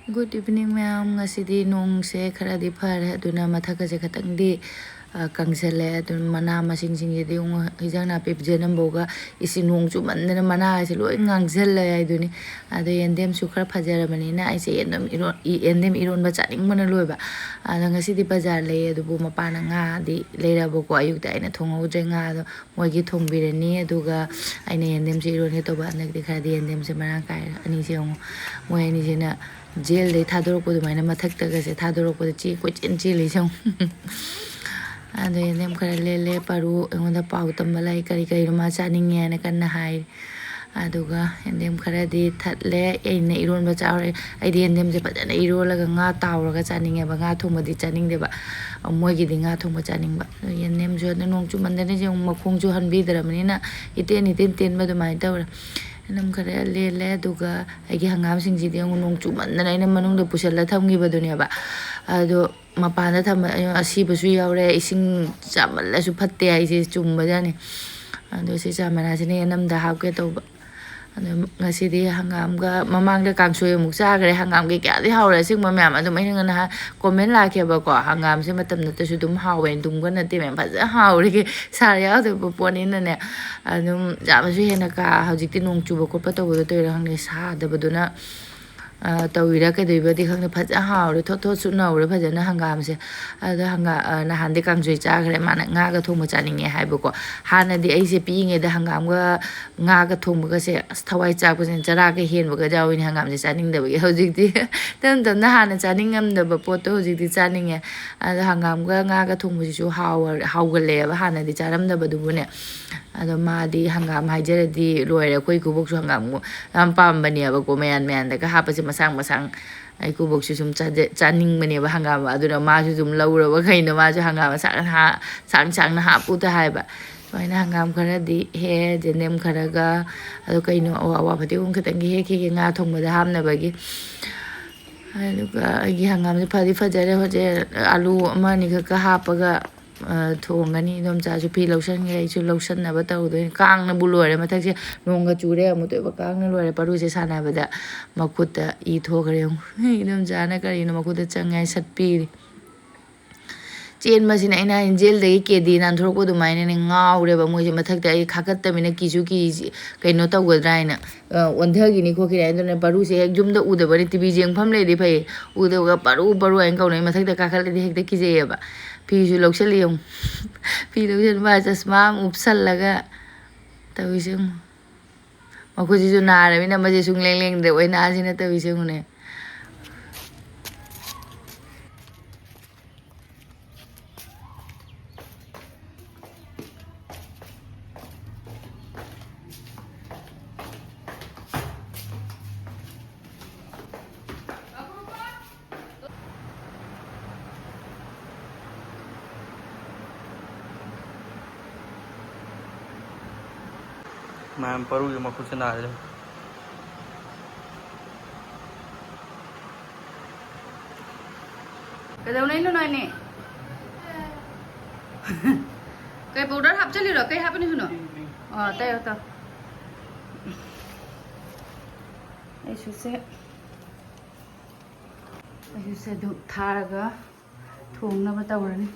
Good evening ma'am. Ngasidi nung se kharadi phare aduna mathakase khatangdi kangsele adun mana masing singdi yung hijang na pipjenam boga isi nung chu mandana mana ase loi ngangsel ai duni ado yendem su khara phajarabani na ise yendem iron ba chaning mana loi ba ada ngasidi bazar le adu bu mapana nga di leirabo ko ayukta aina thongau je nga ado moigi thongbirani aduga aina yendem se iron he to ba nakdi khadi yendem se marang kai ani se moi ani se na jail de thadorokpo dumaina mathakta se thadorokpo chi ko chen chi le song ado yendem khara lele paru engonda pau tamba lai kari kari ma chaninge na kanna hai aduga yendem khara di thatle aina iron ba chaure ai di yendem se pajana irolaga nga tawraga chaninge ba nga thongba di chaning de ba moigi di nga thongba chaning ba yendem jo na nong chu mandane je makhong chu hanbi daramani na iten ten ba dumai tawra nam khara lele aduga agi hangam sing ji de nong chu mandana ina manung de pusalla thamgi ba dunia ba ado mapana tham asibasu yaure ising chamalasu phatte ai se chumba jani ado se chamana sine namda hapke tawba ado ngasidi hangamga mamangda kangsoi amuk chagre hangam ge keadi haure singma myam ado mai ngana comment lakhe ba ko hangam se matam na tasu dum hawe dum ga nate me phaja haure ge sar ya do poni na ne ado jamasu hena ka hojikti nong chuba ko pato bo to rang ne sa da baduna tawira ke doiba di khang phaja haure tho su naure phaja na hangam se ada hanga na hande kangsoi chagre mana nga ga thong ma chaninge haibo ko hana di ai se pinge da hangam ga nga ga thong ga se thawai chak pa chara ga hen ba ga jawin hangam se chaning da ba hojik di tan na hana chaningam da ba pot hojik di chaninge ada hangam ga nga ga thong su hawgale ba hana di charam da ba du ne ado ma di hangam haijara di loire koi kubok su hangam am pam bani ba ko mean da ka hapa se masang ai kubok su sum chaning bani ba hangam aduna ma su sum laura ba kaina ma su hangam sang na hapu ta hai ba soina hangam khara di he jenem khara ga ado kaino awa phati um khatang he ke nga thong ba da ham na ba gi aduga agi hangam se phadi phajare hoje alu amani ka hapa ga thongani dom cha chu phi lotion nge chu lotion na ba taw do kang na bu loire mathak se nonga chure amu to ba kang na loire paru se sana ba da makhuta i thogre dom cha na kari no makhuta changai satpi chen ma sina ina jail de keadi nanthokpa dumaina ne ngaure ba moi se mathak ta ai khakat ta mina ki kaino taw gadra ina ondhagi ni khoki ai done paru se ek jum da u da bari tv jeng pham le di phai u da ga paru ai kaunai mathak ta ka khal de hek de ki je ba phi su loksal yong phi loksal ba chasma upsal laga tawi se ma ko ji ju na ra mina ma je sung leng de oi na sina tawi se ne मैं परू के मखुद से ना रहे cái đâu này nó nói nè cái bầu đó hấp cho rồi cái hấp này nữa tay ở tao ai chú sẽ được thà cái thùng nó bắt đầu rồi nè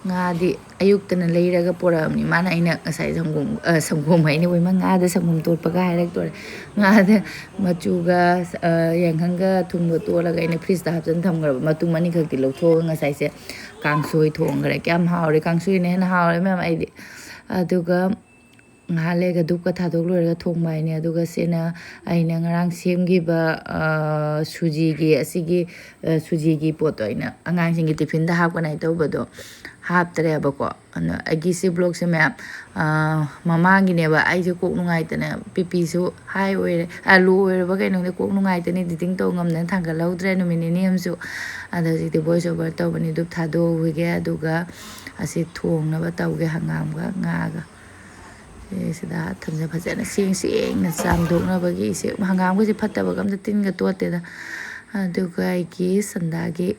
nga di ayuk tan leiraga poramni mana ina asai sangum hai ni wai ma nga da sangum tor pa ga harak tor nga da machu ga yanghanga thung go to la ga ina freeze da hapjan tham gar ma tu mani khak ti lo tho nga sai se kangsoi thong gar kyam haure kangsoi ne na haure ma ai di aduga nga le ga duk ka thadok lo ga thong mai ne aduga sena aina ngarang semgi ba suji gi asigi suji gi pot aina angang sing gi tiffin da hap ka nai to ba do hap tere ba ko ana agi si blog se map mamangi ne ba ai je kok nungai tane pipi su hai oi alu oi ba kai nong de kok nungai tane editing to ngam nan thang ga lau tre no minimum su ada ji de voice over to bani dup tha do wi ge aduga asi thong na ba taw ge hangam ga nga ga se da tham ja phaja na sing na sam dok na ba gi se hangam ga se phatta ba gam da tin ga to te da aduga ai ki sanda gi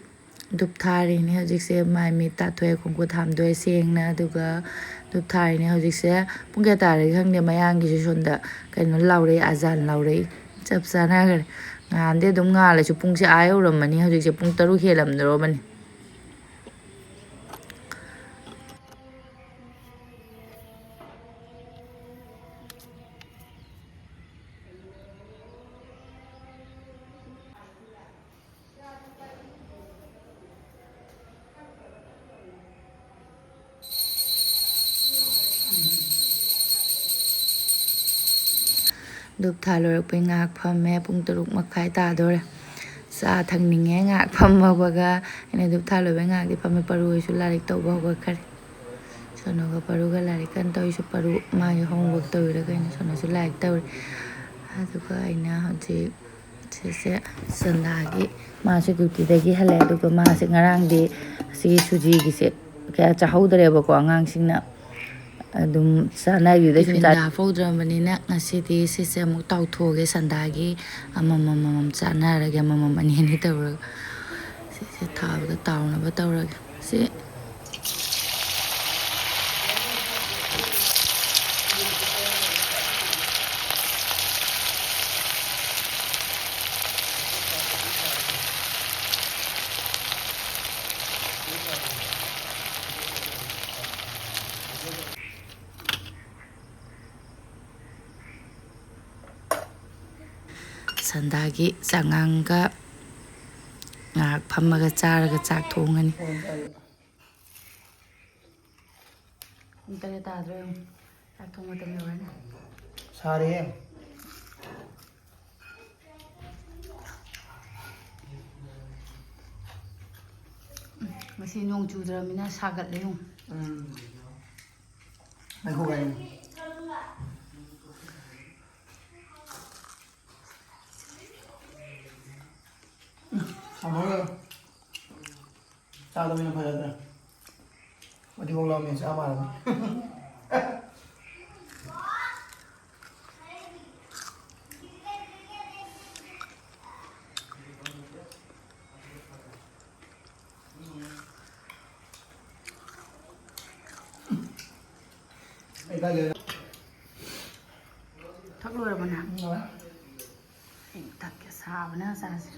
dup thari ni hajik se mai mi ta thoi kong ko tham doi seng na aduga ꯗꯨꯞ ꯊꯥꯔꯤꯅꯦ ꯍꯧꯖꯤꯛꯁꯦ ꯄꯨꯡ ꯀꯌꯥ ꯇꯥꯔꯦ ꯈꯪꯗꯦ ꯃꯌꯥꯡꯒꯤꯁꯨ ꯁꯣꯝꯗ ꯀꯩꯅꯣ ꯂꯥꯎꯔꯛꯏ ꯑꯖꯥꯟ ꯂꯥꯎꯔꯛꯏ ꯆꯞ ꯆꯥꯅꯈ꯭ꯔꯦ ꯉꯍꯥꯟꯗꯤ ꯑꯗꯨꯝ ꯉꯥꯜꯂꯁꯨ ꯄꯨꯡꯁꯦ ꯌꯧꯔꯝꯃꯅꯤ ꯍꯧꯖꯤꯛꯁꯦ ꯄꯨꯡ 6 ꯍꯦꯜꯂꯝꯗ꯭ꯔꯣꯕꯅꯤ ꯗꯨꯞ ꯊꯥ ꯂꯣꯏꯔꯛꯄꯩ ꯉꯥꯏꯍꯥꯛ ꯐꯝꯃꯦ ꯄꯨꯡ 6:30 ꯇꯥꯗꯣꯔꯦ ꯆꯥ ꯊꯛꯅꯤꯡꯉꯦ ꯉꯥꯏꯍꯥꯛ ꯐꯝꯃꯕꯒ ꯑꯩꯅ ꯗꯨꯞ ꯊꯥ ꯂꯣꯏꯕꯩ ꯉꯥꯏꯍꯥꯛꯇꯤ ꯐꯝꯃꯦ ꯄꯔꯨ ꯍꯣꯏꯁꯨ ꯂꯥꯏꯔꯤꯛ ꯇꯧꯕ ꯍꯧꯒꯠꯈꯔꯦ ꯁꯣꯅꯣꯒ ꯄꯔꯨꯒ ꯂꯥꯏꯔꯤꯛ ꯀꯟꯅ ꯇꯧꯔꯤꯁꯨ ꯄꯔꯨ ꯃꯥꯒꯤ ꯍꯣꯝꯋꯥꯔꯛ ꯇꯧꯔꯤꯔ ꯀꯩꯅꯣ ꯁꯣꯅꯣꯁꯨ ꯂꯥꯏꯔꯤꯛ ꯇꯧꯔꯤ ꯑꯗꯨꯒ ꯑꯩꯅ ꯍꯧꯖꯤꯛ ꯁꯤꯁꯦ ꯁꯟꯗꯥꯒꯤ ꯃꯥꯁꯨ ꯗ꯭ꯌꯨꯇꯤꯗꯒꯤ ꯍꯜꯂꯛꯑꯦ ꯑꯗꯨꯒ ꯃꯥꯁꯦ ꯉꯔꯥꯡꯗꯤ ꯑꯁꯤꯒꯤ ꯁꯨꯖꯤꯒꯤꯁꯦꯀꯌꯥ ꯆꯥꯍꯧꯗ꯭ꯔꯦꯕꯀꯣ ꯑꯉꯥꯡꯁꯤꯡꯅ ꯑꯗꯨꯝ ꯆꯥꯅꯈꯤꯕꯗꯩ ꯁꯨꯝ ꯍꯥꯞꯍꯧꯗ꯭ꯔꯕꯅꯤꯅ ꯉꯁꯤꯗꯤ ꯁꯤꯁꯦ ꯑꯃꯨꯛ ꯇꯥꯎꯊꯣꯛꯑꯒꯦ ꯁꯟꯗꯥꯒꯤ ꯑꯃꯃꯝ ꯆꯥꯅꯔꯒꯦ ꯑꯃꯃꯝ ꯑꯅꯤ ꯇꯧꯔꯒ ꯁꯤꯁꯦ ꯊꯥꯕꯗ ꯇꯥꯎꯅꯕ ꯇꯧꯔꯒꯦ ꯁꯤ ꯁꯟꯗꯥꯒꯤ ꯆꯉꯥꯡꯒ ꯉꯥꯏꯍꯥꯛ ꯐꯝꯃꯒ ꯆꯥꯔꯒ ꯆꯥꯛ ꯊꯣꯡꯉꯅꯤ ꯄꯨꯡ 3 ꯇꯥꯗ꯭ꯔꯣ ꯆꯥꯛ ꯊꯣꯡ ꯃꯇꯝ ꯌꯧꯔꯅꯤ सारे ꯉꯁꯤ ꯅꯣꯡ ꯆꯨꯗ꯭ꯔꯕꯅꯤꯅ ꯁꯥꯒꯠꯂꯦ ꯌꯦꯡꯉꯨ देखो भाई समोर चालो मैंने भजा था मधी बोला मैं चा मारा इधर ले ꯊꯛ ꯂꯣꯏꯔꯕꯅ ꯊꯛꯀꯦ ꯁꯥꯕꯅ ꯆꯥꯁꯦ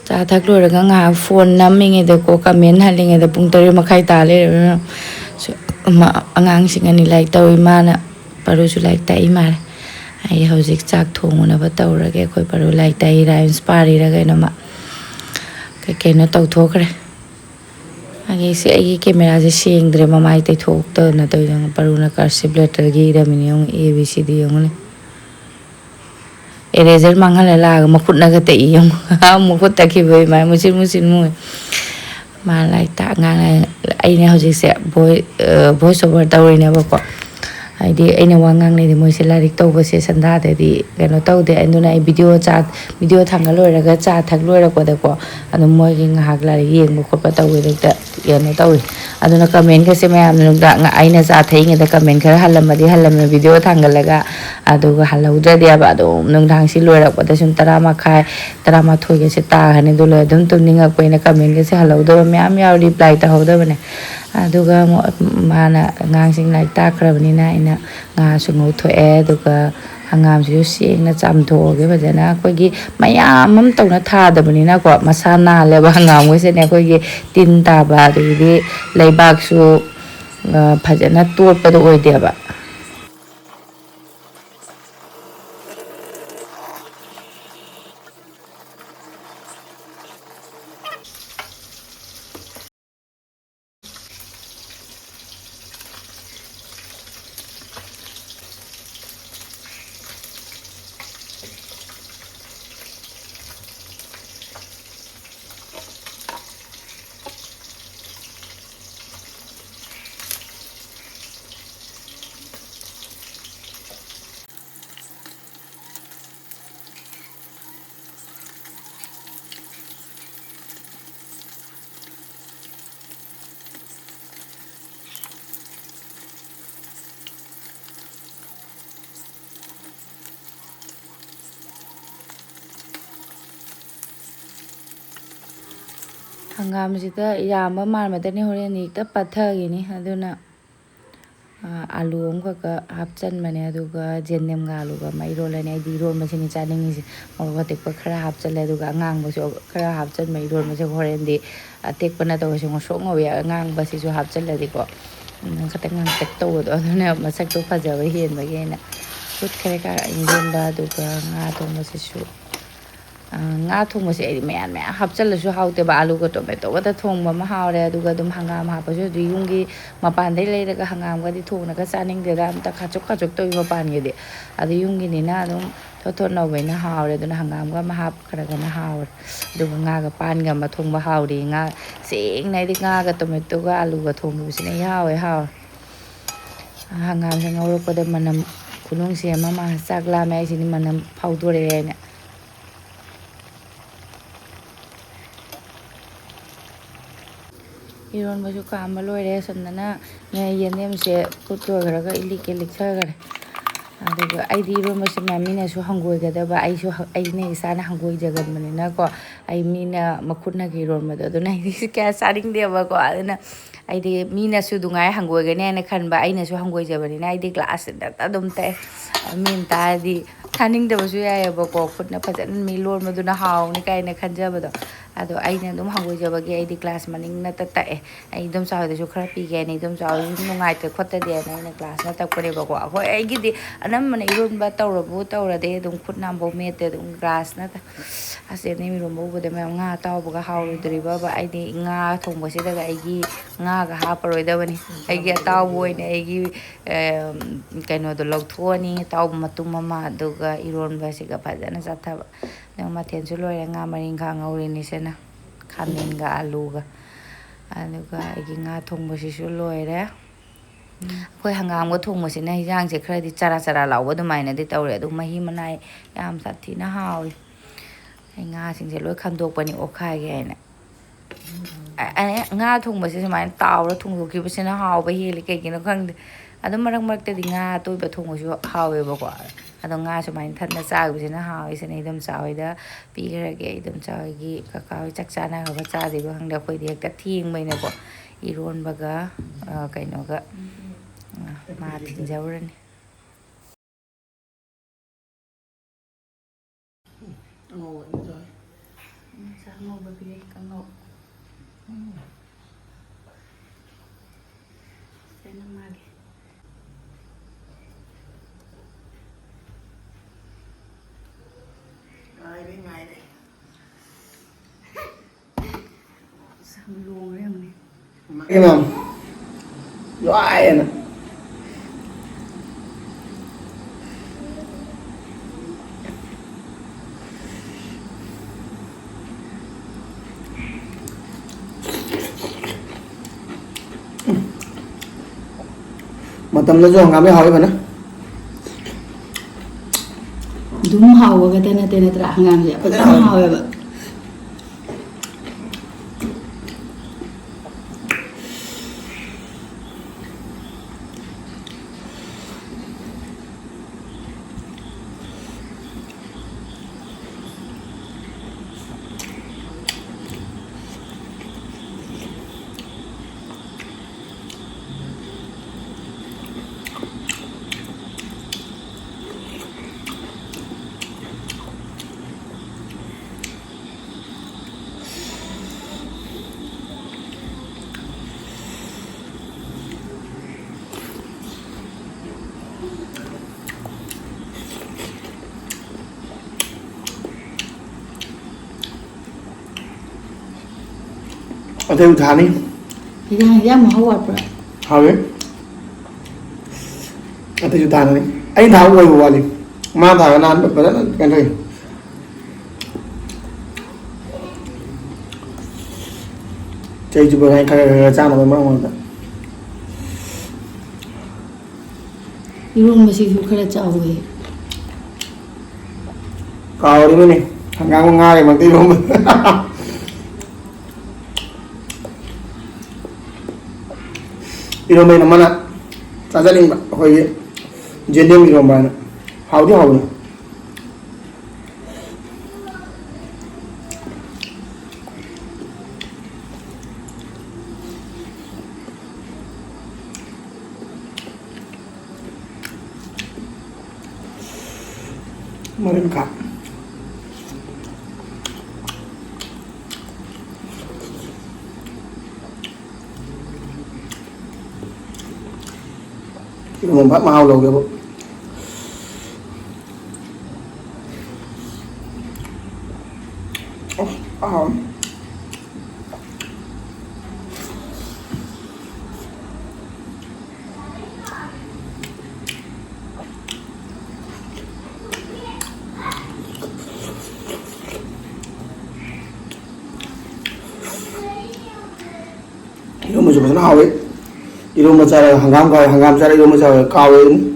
ꯆꯥ ꯊꯛ ꯂꯣꯏꯔꯒ ꯉꯥꯏꯍꯥꯛ ꯐꯣꯟ ꯅꯝꯃꯤꯉꯩꯗꯀꯣ ꯀꯃꯦꯟ ꯍꯜꯂꯤꯉꯩꯗ ꯄꯨꯡ 3:30 ꯇꯥ ꯂꯩꯔꯕꯅꯤꯅ ꯑꯉꯥꯡꯁꯤꯡ ꯑꯅꯤ ꯂꯥꯏꯔꯤꯛ ꯇꯧꯏ ꯃꯥꯅ ꯄꯔꯨꯁꯨ ꯂꯥꯏꯔꯤꯛ ꯇꯥꯛꯏ ꯃꯥꯜꯂꯦ ꯑꯩ ꯍꯧꯖꯤꯛ ꯆꯥꯛ ꯊꯣꯡꯅꯕ ꯇꯧꯔꯒꯦ ꯑꯩꯈꯣই ꯄꯔꯨ ꯂꯥꯏꯔꯤꯛ ꯇꯥꯛꯏ ꯔꯥꯏꯝꯁ ꯄꯥꯔꯤꯔ ꯀꯩꯅꯣꯃ ꯀꯩꯅꯣ ꯇꯧꯊꯣꯛꯈ꯭ꯔꯦ ꯑꯩꯒꯤ ꯀꯦꯃꯦꯔꯥꯁꯦ ꯁꯦꯡꯗ꯭ꯔꯦ ꯃꯃꯥꯏ ꯇꯩꯊꯣꯛꯇꯅ ꯇꯧꯗꯅ ꯄꯔꯨꯅ ꯀꯔꯁꯤꯞ ꯂꯦꯇꯔꯒꯤ ꯏꯔꯝꯃꯤꯅꯦ ꯌꯦꯡꯉꯨ ABCD ꯌꯦꯡꯉꯨꯅꯦ ꯑꯦꯔꯦꯖꯔ ꯃꯥꯡꯍꯜꯂ ꯂꯥꯛꯑꯒ ꯃꯈꯨꯠꯅꯒ ꯇꯛꯏ ꯌꯦꯡꯉꯨ ꯃꯈꯨꯠ ꯇꯛꯈꯤꯕꯩ ꯃꯥꯏ ꯃꯨꯁꯤꯟ ꯃꯨꯏ ꯃꯥ ꯂꯥꯏꯔꯤꯛ ꯑꯉꯥꯡ ꯑꯩꯅ ꯍꯧꯖꯤꯛꯁꯦ ꯚꯣꯏꯁ ꯑꯣꯚꯔ ꯇꯧꯔꯤꯅꯦꯕꯀꯣ ꯍꯥꯏꯗꯤ ꯑꯩꯅ ꯋꯥ ꯉꯥꯡꯅꯩꯗꯤ ꯃꯣꯏꯁꯦ ꯂꯥꯏꯔꯤꯛ ꯇꯧꯕꯁꯦ ꯁꯟꯗꯥꯗꯗꯤ ꯀꯩꯅꯣ ꯇꯧꯗꯦ ꯑꯗꯨꯅ ꯑꯩ ꯚꯤꯗꯤꯑꯣ ꯊꯥꯡꯒꯠ ꯂꯣꯏꯔꯒ ꯆꯥ ꯊꯛ ꯂꯣꯏꯔꯛꯄꯗꯀꯣ ꯑꯗꯨꯝ ꯃꯣꯏꯒꯤ ꯉꯥꯏꯍꯥꯛ ꯂꯥꯏꯔꯤꯛ ꯌꯦꯡꯕ ꯈꯣꯠꯄ ꯇꯧꯕꯗ ꯀꯩꯅꯣ ꯇꯧꯏ ꯑꯗꯨꯅ ꯀꯃꯦꯟꯒꯁꯦ ꯃꯌꯥꯝꯅ ꯅꯨꯡꯗꯥꯡ ꯑꯩꯅ ꯆꯥ ꯊꯛꯏꯉꯩꯗ ꯀꯃꯦꯟ ꯈꯔ ꯍꯜꯂꯝꯃꯗꯤ ꯍꯜꯂꯝꯃꯦ ꯚꯤꯗꯤꯑꯣ ꯊꯥꯡꯒꯠꯂꯒ ꯑꯗꯨꯒ ꯍꯜꯍꯧꯗ꯭ꯔꯗꯤꯕ ꯑꯗꯨꯝ ꯅꯨꯡꯗꯥꯡꯁꯤ ꯂꯣꯏꯔꯛꯄꯗ ꯁꯨꯝ 10:30 11:00ꯒꯁꯦ ꯇꯥꯈ꯭ꯔꯅꯤ ꯑꯗꯨ ꯂꯣꯏ ꯑꯗꯨꯝ ꯇꯨꯝꯅꯤꯡꯉꯛꯄꯩꯅ ꯀꯃꯦꯟꯒꯁꯦ ꯍꯜꯍꯧꯗꯕ ꯃꯌꯥꯝ ꯌꯥꯎ ꯔꯤꯄ꯭ꯂꯥꯏ ꯇꯧꯍꯧꯗꯕꯅꯦ ꯑꯗꯨꯒ ꯃꯥꯅ ꯑꯉꯥꯡꯁꯤꯡ ꯂꯥꯏꯔꯤꯛ ꯇꯥꯛꯈ꯭ꯔꯕꯅꯤꯅ ꯑꯩꯅ ꯉꯥꯁꯨ ꯉꯧꯊꯣꯛꯑꯦ ꯑꯗꯨꯒ ꯍꯪꯒꯥꯝꯁꯤꯁꯨ ꯁꯦꯡꯅ ꯆꯥꯝꯊꯣꯛꯑꯒꯦ ꯐꯖꯅ ꯑꯩꯈꯣꯏꯒꯤ ꯃꯌꯥꯝ ꯑꯃ ꯇꯧꯅ ꯊꯥꯗꯕꯅꯤꯅꯀꯣ ꯃꯁꯥ ꯅꯥꯜꯂꯦꯕ ꯍꯪꯒꯥꯝꯒꯁꯤꯅꯦ ꯑꯩꯈꯣꯏꯒꯤ ꯇꯤꯟ ꯇꯥꯕ ꯑꯗꯒꯤꯗꯤ ꯂꯩꯕꯥꯛꯁꯨ ꯐꯖꯅ ꯇꯣꯠꯄꯗꯣ ꯑꯣꯏꯗꯦꯕ ꯍꯪꯒꯥꯝꯁꯤꯗ ꯌꯥꯝꯕ ꯃꯥꯟꯕꯗꯅꯤ ꯍꯣꯔꯦꯟ ꯍꯦꯛꯇ ꯄꯠꯊꯈꯤꯅꯤ ꯑꯗꯨꯅ ꯑꯂꯨ ꯑꯃꯈꯛꯀ ꯍꯥꯞꯆꯟꯕꯅꯦ ꯑꯗꯨꯒ ꯖꯦꯟꯗꯦꯝꯒ ꯑꯂꯨꯒ ꯑꯃ ꯏꯔꯣꯜꯂꯅꯤ ꯑꯩꯗꯤ ꯏꯔꯣꯟꯕꯁꯤꯅꯤ ꯆꯥꯅꯤꯡꯉꯤꯁꯦ ꯃꯣꯔꯣꯛ ꯑꯇꯦꯛꯄ ꯈꯔ ꯍꯥꯞꯆꯜꯂꯦ ꯑꯗꯨꯒ ꯑꯉꯥꯡꯕꯁꯨ ꯈꯔ ꯍꯥꯞꯆꯟꯕ ꯏꯔꯣꯟꯕꯁꯦ ꯍꯣꯔꯦꯟꯗꯤ ꯑꯇꯦꯛꯄ ꯅꯠꯇꯕꯁꯨ ꯉꯧꯁꯣꯛ ꯉꯧꯋꯤ ꯑꯉꯥꯡꯕꯁꯤꯁꯨ ꯍꯥꯞꯆꯜꯂꯗꯤꯀꯣ ꯈꯤꯇꯪ ꯉꯥꯡꯇꯛ ꯇꯧꯕꯗꯣ ꯑꯗꯨꯅ ꯃꯁꯛꯇꯣ ꯐꯖꯕ ꯍꯦꯟꯕꯒꯤ ꯑꯩꯅ ꯐꯨꯠꯈ꯭ꯔꯦ ꯏꯔꯣꯟꯕ ꯑꯗꯨꯒ ꯉꯥ ꯊꯣꯡꯕꯁꯤꯁꯨ ꯉꯥ ꯊꯣꯡꯕꯁꯦ ꯑꯩꯗꯤ ꯃꯌꯥꯝ ꯍꯥꯞꯆꯜꯂꯁꯨ ꯍꯥꯎꯇꯦꯕ ꯑꯂꯨꯒ ꯇꯣꯃꯦꯇꯣꯒꯗ ꯊꯣꯡꯕ ꯑꯃ ꯍꯥꯎꯔꯦ ꯑꯗꯨꯒ ꯑꯗꯨꯝ ꯍꯪꯒꯥꯝ ꯍꯥꯞꯄꯁꯨ ꯑꯗꯨꯝ ꯌꯨꯝꯒꯤ ꯃꯄꯥꯟꯗꯩ ꯂꯩꯔꯒ ꯍꯪꯒꯥꯝꯒꯗꯤ ꯊꯣꯡꯉꯒ ꯆꯥꯅꯤꯡꯗꯦꯗ ꯑꯝꯇ ꯈꯥꯆꯣꯛ ꯇꯧꯋꯤ ꯃꯄꯥꯟꯒꯤꯗꯤ ꯑꯗꯨ ꯌꯨꯝꯒꯤꯅꯤꯅ ꯑꯗꯨꯝ ꯊꯣꯠ ꯅꯧꯕꯅꯤꯅ ꯍꯥꯎꯔꯦ ꯑꯗꯨꯅ ꯍꯪꯒꯥꯝꯒ ꯑꯃ ꯍꯥꯞꯈ꯭ꯔꯒꯅ ꯍꯥꯎꯔꯦ ꯑꯗꯨꯒ ꯉꯥꯒ ꯄꯥꯟꯒ ꯑꯃ ꯊꯣꯡꯕ ꯍꯥꯎꯔꯤ ꯉꯥ ꯁꯦꯡꯅ ꯑꯩꯗꯤ ꯉꯥꯒ ꯇꯣꯃꯦꯇꯣꯒ ꯑꯂꯨꯒ ꯊꯣꯡꯕꯁꯤꯅ ꯍꯥꯎꯋꯦ ꯍꯪꯒꯥꯝꯁꯦ ꯉꯧꯔꯛꯄꯗ ꯃꯅꯝ ꯈꯨꯅꯨꯡꯁꯤ ꯑꯃ ꯆꯥꯛ ꯂꯥꯝꯃꯦ ꯑꯩꯁꯤꯗꯤ ꯃꯅꯝ ꯐꯥꯎꯗꯣꯔꯛꯑꯦ ꯍꯥꯏꯅ ꯏꯔꯣꯟꯕꯁꯨ ꯀꯥꯝꯕ ꯂꯣꯏꯔꯦ ꯁꯣꯝꯗꯅ ꯌꯦꯟꯗꯦꯝꯁꯦ ꯐꯨꯠ ꯂꯣꯏꯈ꯭ꯔꯒ ꯏꯂꯤꯛꯀꯦ ꯂꯤꯛꯊꯈ꯭ꯔꯦ ꯑꯗꯨꯒ ꯑꯩꯗꯤ ꯏꯔꯣꯟꯕꯁꯦ ꯃꯤꯅꯁꯨ ꯍꯪꯒꯣꯏꯒꯗꯕ ꯑꯩꯅ ꯏꯁꯥꯅ ꯍꯪꯒꯣꯏꯖꯒꯟꯕꯅꯤꯅꯀꯣ ꯑꯩ ꯃꯤꯅ ꯃꯈꯨꯠꯅꯒ ꯏꯔꯣꯟꯕꯗꯣ ꯑꯗꯨꯅ ꯑꯩꯗꯤꯀꯌꯥ ꯆꯥꯅꯤꯡꯗꯦꯕꯀꯣ ꯑꯗꯨꯅ ꯑꯩꯗꯤ ꯃꯤꯅꯁꯨ ꯑꯗꯨꯉꯥꯏ ꯍꯪꯒꯣꯏꯒꯅꯤ ꯍꯥꯏꯅ ꯈꯟꯕ ꯑꯩꯅꯁꯨ ꯍꯪꯒꯣꯏꯖꯕꯅꯤ나 ꯑꯩꯗꯤ ꯒ꯭ꯂꯥꯁꯁꯤꯗ ꯑꯗꯨꯝ ꯇꯛꯑꯦ ꯃꯤꯅ ꯇꯥꯔꯗꯤ ꯊꯥꯅꯤꯡꯗꯕꯁꯨ ꯌꯥꯏꯑꯕꯀꯣ ꯈꯨꯠꯅ ꯐꯖꯅ ꯃꯤ ꯂꯣꯟꯕꯗꯨꯅ ꯍꯥꯎꯅꯤ ꯀꯥꯏꯅ ꯈꯟꯖꯕꯗꯣ ꯑꯗꯣ ꯑꯩꯅ ꯑꯗꯨꯝ ꯍꯪꯒꯣꯏꯖꯕꯒꯤ ꯑꯩꯗꯤ ꯒ꯭ꯂꯥꯁ ꯃꯅꯤꯡꯅꯇ ꯇꯛꯑꯦ ꯑꯩ ꯑꯗꯨꯝ ꯆꯥꯎꯗꯁꯨ ꯈꯔ ꯄꯤꯒꯦꯅꯤ ꯑꯗꯨꯝ ꯆꯥꯎꯗꯁꯨ ꯅꯨꯡꯉꯥꯏꯇ꯭ꯔꯦ ꯈꯣꯠꯇꯗꯦꯅ ꯑꯩꯅ ꯒ꯭ꯂꯥꯁꯅ ꯇꯛꯄꯅꯦꯕꯀꯣ ꯍꯣꯏ ꯑꯩꯒꯤꯗꯤ ꯑꯅꯝꯕꯅ ꯏꯔꯣꯟꯕ ꯇꯧꯔꯗꯤ ꯑꯗꯨꯝ ꯈꯨꯠꯅ ꯑꯃꯐꯥꯎ ꯃꯦꯠꯇꯦ ꯑꯗꯨꯝ ꯒ꯭ꯂꯥꯁꯅ ꯑꯁꯤꯅ ꯏꯔꯣꯟꯕ ꯎꯕꯗ ꯃꯌꯥꯝ ꯉꯥ ꯑꯇꯥꯎꯕꯒ ꯍꯥꯎꯔꯣꯏꯗꯣꯔꯤꯕꯕ ꯑꯩꯗꯤ ꯉꯥ ꯊꯣꯡꯕꯁꯤꯗꯒ ꯑꯩꯒꯤ ꯉꯥꯒ ꯍꯥꯞꯄꯔꯣꯏꯗꯕꯅꯤ ꯑꯩꯒꯤ ꯑꯇꯥꯎꯕ ꯑꯣꯏꯅ ꯑꯩꯒꯤ ꯀꯩꯅꯣꯗꯣ ꯂꯧꯊꯣꯛꯑꯅꯤ ꯑꯇꯥꯎꯕ ꯃꯇꯨꯝ ꯑꯃ ꯑꯗꯨꯒ ꯏꯔꯣꯟꯕꯁꯤꯒ ꯐꯖꯅ ꯆꯥꯊꯕ ꯑꯗꯨꯒ ꯃꯊꯦꯜꯁꯨ ꯂꯣꯏꯔꯦ ꯉꯥ ꯃꯔꯤꯡꯈꯥ ꯉꯧꯔꯤꯅꯤꯁꯤꯅ ꯈꯥꯃꯦꯟꯒ ꯑꯂꯨꯒ ꯑꯗꯨꯒ ꯑꯩꯒꯤ ꯉꯥ ꯊꯣꯡꯕꯁꯤꯁꯨ ꯂꯣꯏꯔꯦ ꯑꯩꯈꯣꯏ ꯍꯪꯒꯥꯝꯒ ꯊꯣꯡꯕꯁꯤꯅ ꯍꯤꯟꯖꯥꯡꯁꯦ ꯈꯔꯗꯤ ꯆꯔꯥ ꯂꯥꯎꯕ ꯑꯗꯨꯃꯥꯏꯅꯗꯤ ꯇꯧꯔꯦ ꯑꯗꯨ ꯃꯍꯤ ꯃꯅꯥꯏ ꯌꯥꯝ ꯁꯥꯊꯤꯅ ꯍꯥꯎꯏ ꯑꯩ ꯉꯥꯁꯤꯡꯁꯦ ꯂꯣꯏ ꯈꯟꯗꯣꯛꯄꯅꯤ ꯑꯣꯠꯈꯥꯏꯒꯦ ꯍꯥꯏꯅ ꯉꯥ ꯊꯣꯡꯕꯁꯦ ꯁꯨꯃꯥꯏꯅ ꯇꯥꯎꯔ ꯊꯣꯡꯗꯣꯛꯈꯤꯕꯁꯤꯅ ꯍꯥꯎꯕ ꯍꯦꯜꯂꯤ ꯀꯩꯒꯤꯅꯣ ꯈꯪꯗꯦ ꯑꯗꯨꯝ ꯃꯔꯛꯇꯗꯤ ꯉꯥ ꯑꯇꯣꯏꯕ ꯊꯣꯡꯕꯁꯨ ꯍꯥꯎꯋꯦꯕꯀꯣ ꯑꯗꯣ ꯉꯥ ꯁꯨꯃꯥꯏꯅ ꯊꯟꯅ ꯆꯥꯕꯁꯤꯅ ꯍꯥꯎꯋꯤꯁꯤꯅ ꯑꯩ ꯑꯗꯨꯝ ꯆꯥꯎꯋꯤꯗ ꯄꯤꯈ꯭ꯔꯒꯦ ꯑꯩ ꯑꯗꯨꯝ ꯆꯥꯎꯋꯤꯒꯤ ꯀꯀꯥ ꯍꯣꯏ ꯆꯥꯛ ꯆꯥꯅꯈ꯭ꯔꯕ ꯆꯥꯗ꯭ꯔꯤꯕ ꯈꯪꯗꯦ ꯑꯩꯈꯣꯏꯗꯤ ꯍꯦꯛꯇ ꯊꯦꯡꯕꯩꯅꯀꯣ ꯏꯔꯣꯟꯕꯒ ꯀꯩꯅꯣꯒ ꯃꯥ ꯊꯤꯟꯖꯧꯔꯅꯤ ꯉꯧꯕ ꯄꯤꯔꯦ ꯀꯥꯡꯉꯧ ꯐꯖꯅ ꯃꯥꯜꯂꯦ Ngài ꯁꯝ ꯂꯣꯡꯉꯦ ꯌꯦꯡꯉꯨꯅꯦ Cái nào? Loại nè. ꯃꯇꯝꯗꯁꯨ ꯍꯪꯒꯥꯝ ꯍꯥꯎꯋꯤ ꯐꯅ ꯑꯗꯨꯝ ꯍꯥꯎꯕꯒꯇ ꯅꯠꯇꯦ ꯅꯠꯇ꯭ꯔꯥ ꯍꯪꯒꯥꯝꯁꯦ ꯐꯖꯅ ꯍꯥꯎꯋꯦꯕ Ở thêm thả đi Hijang mà hao bro hào đấy ở thêm thả đi anh thả quay vào đi mà thả nàn bật rất là cái này chơi chụp hình cái cha nó mới mang vào 이런것이 그래 짜오해 cào đi mới này thằng ngang ngang mà tí không 이러면 엄마나 짜잘링 거의 젠댕 이런 말은 하우디 하우디 Marinka. Kita mau buat mahal loh, Bu. Oh, 이런 거 좀 하고 이런 거 잘 한감 잘 이런 거 잘 가고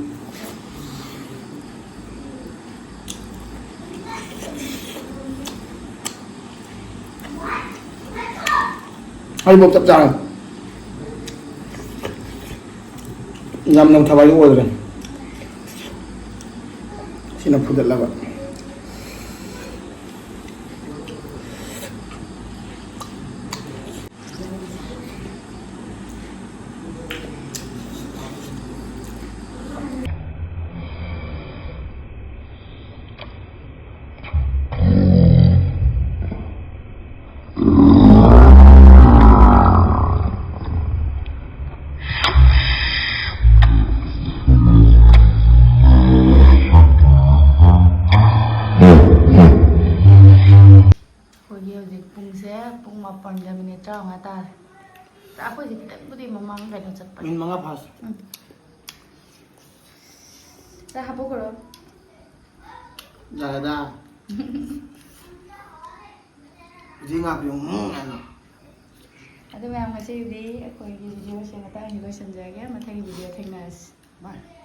아니 뭐 잡잖아 냠냠 타발고 오더래 시나 푸들라가 Aku sih kita putih memang kayak cepat. Min mga pas. Dah apa kau? Dah. Jadi ngap yung ano. Adum yang masih di aku ini video saya nggak tahu juga senjaga, matanya video tengas. Bye.